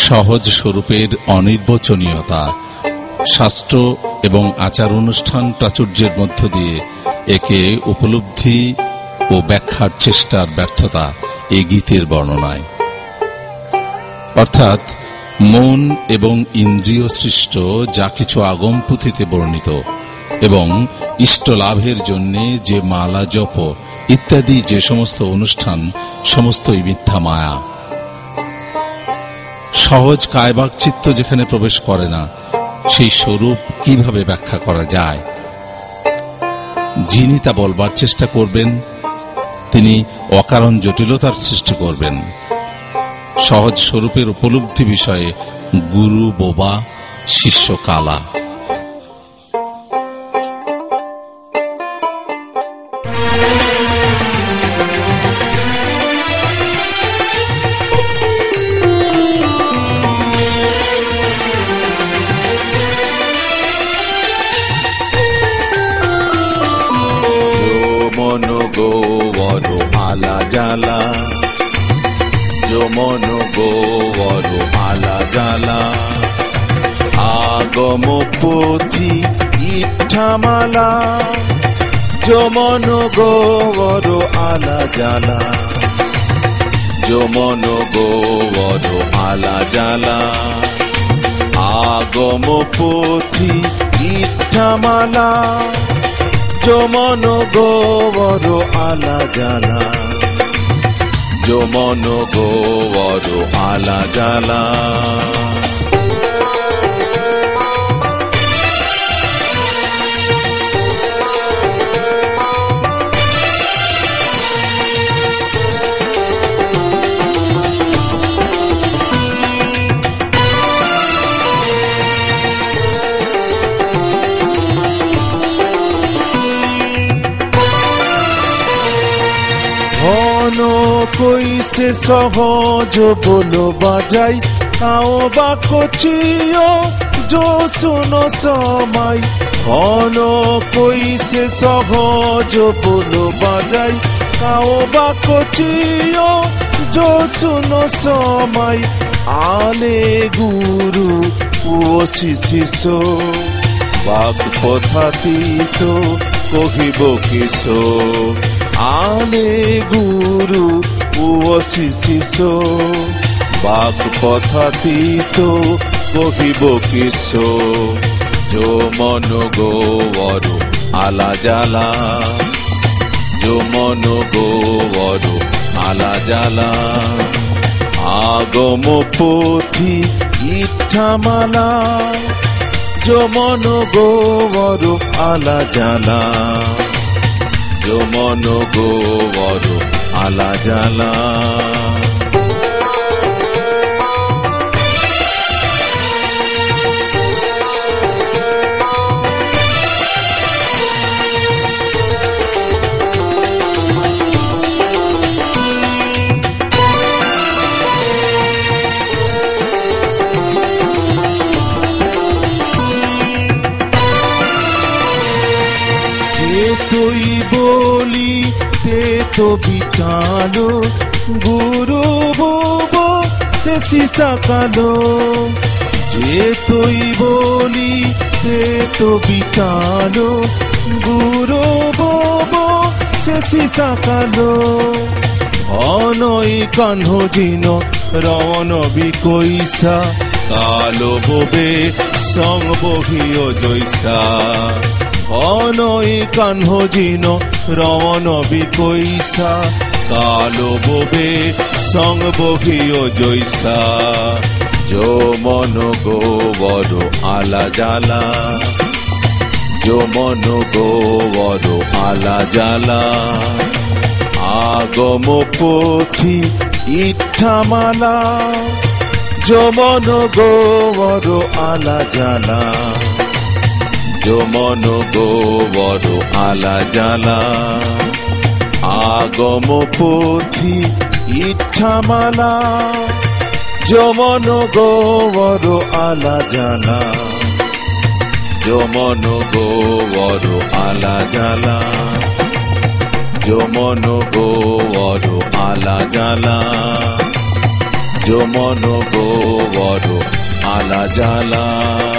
সহজ স্বরূপের অনির্বচনীয়তা, শাস্ত্র এবং আচার অনুষ্ঠান প্রাচুর্যের মধ্য দিয়ে একে উপলব্ধি ও ব্যাখ্যার চেষ্টার ব্যর্থতা এই গীতের বর্ণনায়। অর্থাৎ মন এবং ইন্দ্রিয় সৃষ্ট যা কিছু আগম পুঁথিতে বর্ণিত এবং ইষ্ট লাভের জন্য যে মালা জপ ইত্যাদি যে সমস্ত অনুষ্ঠান, সমস্তই মিথ্যা মায়া। সহজ কায়বাক চিত্ত যেখানে প্রবেশ করে না, সেই স্বরূপ কিভাবে ব্যাখ্যা করা যায়? যিনি তা বলবার চেষ্টা করবেন তিনি অকারণ জটিলতার সৃষ্টি করবেন। সহজ স্বরূপের উপলব্ধি বিষয়ে গুরু বোবা, শিষ্য কালা। জালা যমন গোবর আলা জালা আগম পুথি ইঠামালা যমন গোবর আলা জালা যমন গোবর আলা জালা আগম পুথি ইঠামালা যমন গোবর আলা জালা যমন গোবর আলা জালা। কইছে সহজ বলো বাজাই কাও বা কচিও যো শুনো সমাই ঘন কইছে সহজ বলো বাজাই কাও বা কচিও যো শুনো সমাই আলে গুরু ও শিশিষ বাক পথাতীত কহিব কিস আলে গুরু ও শিশিষ বাক পথাতীত কহিব কিস যমন গোবর আলা জালা যমন গোবর আলা জালা আগম পুথি ইঠামালা যমন গোবর আলা জালা যমন গোবর আলা জালা। তুই বলি তে তো বিটালো গুরু বোবো সে সিসা কালো যে তুই বলি তে তো বিটালো গুরু বোবো সে সিসা কালো অনই কান্হ জিন রণ বিকৈসা কালো ভবে সং বহিও জৈসা অনই কান্হ জিন রণ বিকৈসা কালো ববে সং বহিও জৈসা যমন গোবর আলা জালা যমন গোবর আলা জালা আগম পুথি ইঠামালা যমন গোবর আলা জালা যমন গোবর আলা জালা আগম পুথি ইঠামালা যমন গোবর আলা জালা যমন গোবর আলা জালা যমন গোবর আলা জালা যমন গোবর গোবর আলা জ্বালা।